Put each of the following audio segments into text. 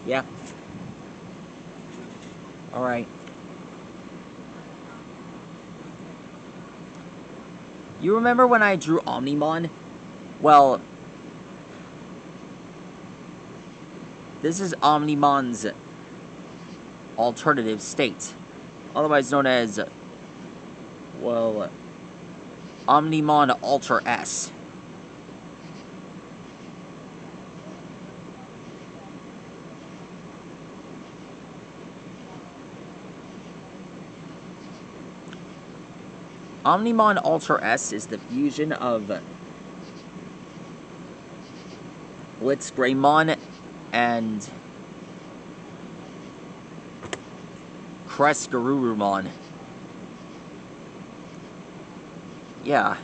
Yeah. Alright. You remember when I drew Omnimon? Well, this is Omnimon's alternative state, otherwise known as, well, Omnimon Alter S. Omnimon Alter S is the fusion of Blitzgreymon and Cresgarurumon. Yeah.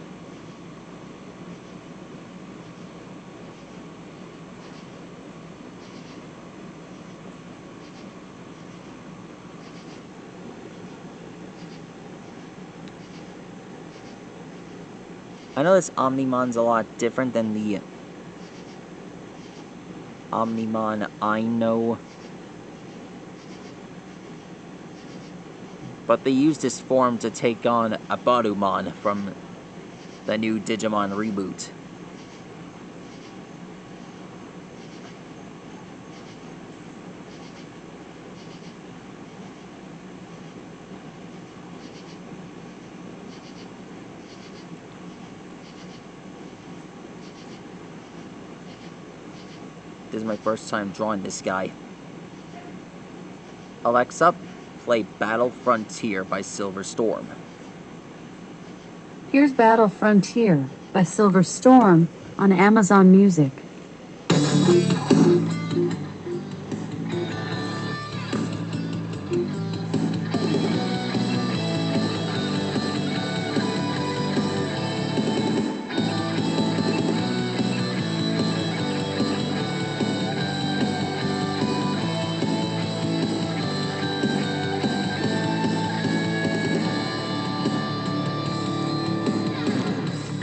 I know this Omnimon's a lot different than the Omnimon I know, but they used this form to take on Abarumon from the new Digimon reboot. This is my first time drawing this guy. Alexa, play Battle Frontier by Silver Storm. Here's Battle Frontier by Silver Storm on Amazon Music.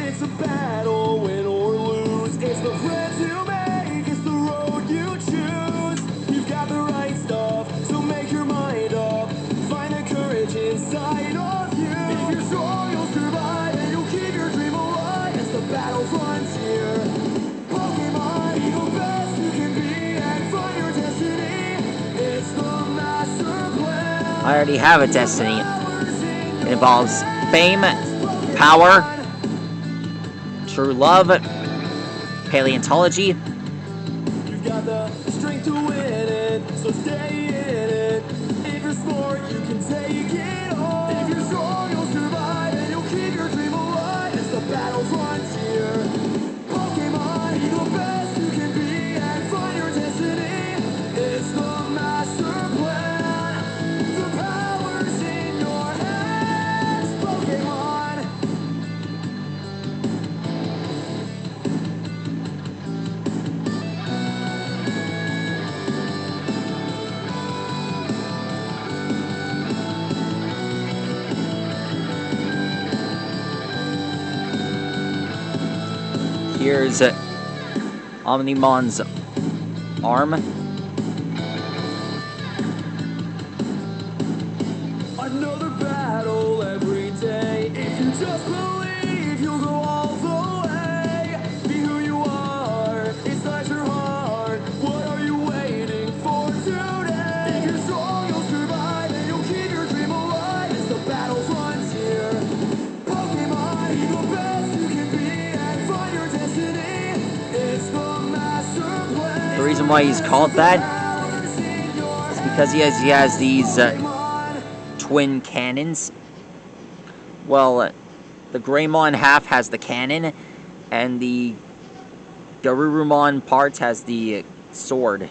It's a battle, win or lose. It's the friends you make, it's the road you choose. You've got the right stuff, so make your mind up. Find the courage inside of you. If you're strong, you'll survive and you'll keep your dream alive. It's the battle frontier. Pokemon, be the best you can be and find your destiny. It's the master plan. I already have a destiny. It involves fame, power, true love, paleontology. You've got the strength to win it, so stay in it. If you're smart, you can take it on. If you're strong, you'll survive and you'll keep your dream alive. It's the battle frontier. Pokemon, be the best you can be and find your destiny. It's the master plan. The power's in your hands, Pokemon. Here's Omnimon's arm. Another battle every day. If you just believe, you'll go all the way. Be who you are, inside your heart. What are you waiting for today? If you're strong, you'll survive and you'll keep your dream alive. It's the battle frontier. Pokemon, be the best you can be and find your destiny. It's the master plan. The reason why he's called that is because he has these twin cannons. Well, the Greymon half has the cannon, and the Garurumon part has the sword.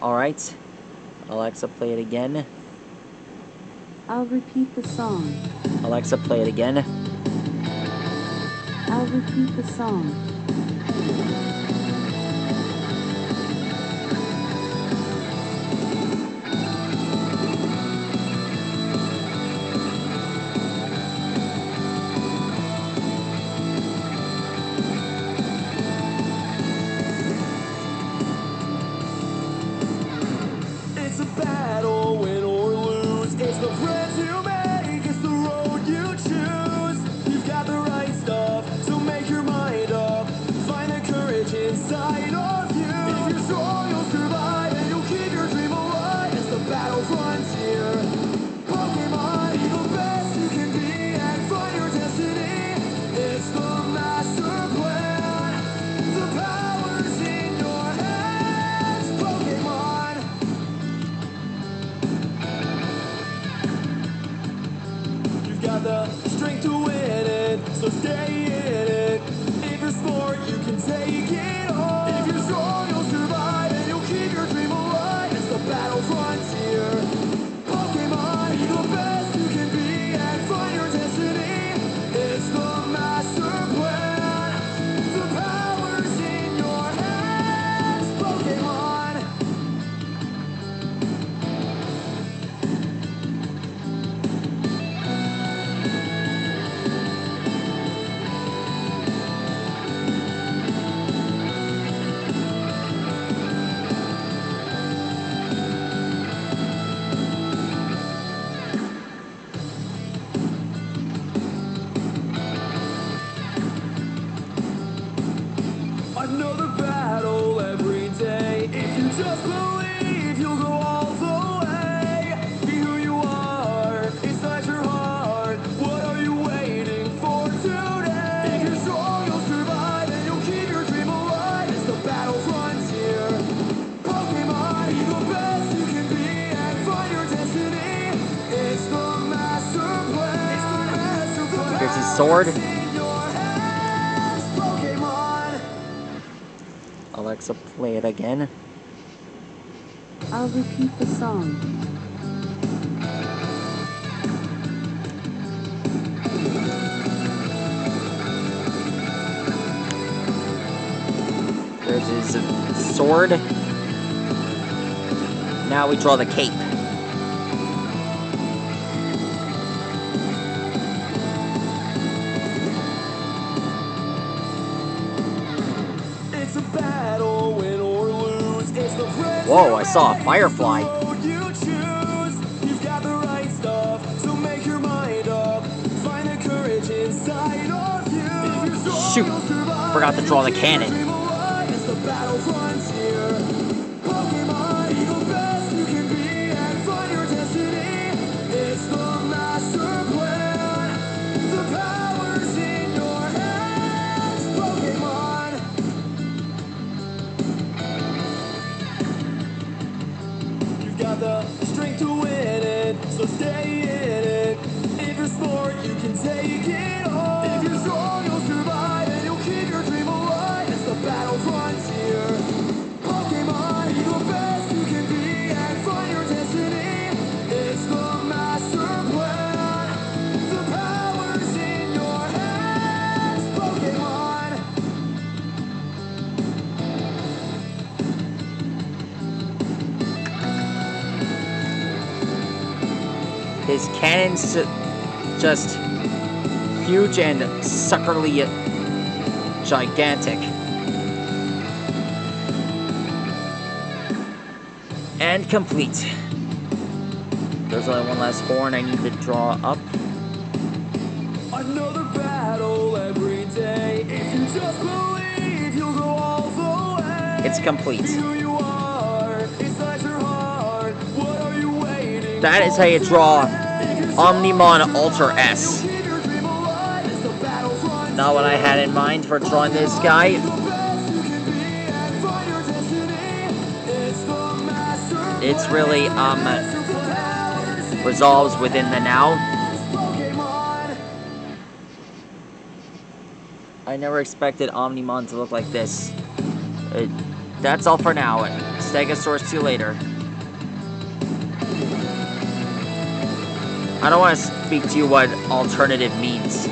Alright. Alexa, play it again. I'll repeat the song. Alexa, play it again. I'll repeat the song. It's a battle, win or lose. It's the friends you make, it's the road you choose. You've got the right stuff, so make your mind up. Find the courage inside of you. If you're strong, you'll survive, and you'll keep your dream alive. It's the battle frontier. Pokemon, be the best you can be, and find your destiny. It's the master plan. The power's in your hands, Pokemon. You've got the strength to win it, so stay in it. If you're smart, you can take it all. If you're strong, you'll survive, and you'll keep your dream alive. It's the battle frontier. Pokemon, be the best you can be, and find your destiny. It's the master plan. The power's in your hands, Pokemon. Another battle every day. If you just believe, you'll go all the way. Be who you are, inside your heart. What are you waiting for today? If you're strong, you'll survive, and you'll keep your dream alive. It's the battle frontier. Pokemon, be the best you can be, and find your destiny. It's the master plan. It's the master plan. Here's his sword. In your hands, Pokemon. Alexa, play it again. I'll repeat the song. There's his sword. Now we draw the cape. It's a battle, win or lose. It's the friends Whoa, you I saw a make, firefly. it's the road you choose. You've got the right stuff, so make your mind up. Find the courage inside of you. If you're strong, Shoot, you'll survive, forgot to and draw the you'll keep your cannon. dream alive. It's the battle frontier. Pokemon, be the best you can be, and find your destiny. It's the master plan. The power's in your hands, Pokemon. You've got the strength to win it, so stay in it. If you're smart, you can take it all. If you're strong, you'll survive, and you'll keep your dream alive. It's the battle frontier. Pokemon, be the best you can be, and find your destiny. It's the master plan. The power's in your hands, Pokemon. His cannon's just huge and suckerly gigantic. And complete. There's only one last horn I need to draw up. Another battle every day. If you just believe, you'll go all the way. It's complete. Be who you are, inside your heart. What are you waiting That is how you draw Omnimon Omnimon Ultra S. Not what I had in mind for drawing this guy. It's really, resolves within the now. I never expected Omnimon to look like this. That's all for now. Stegosaurus. See you later. I don't want to speak to you what alternative means.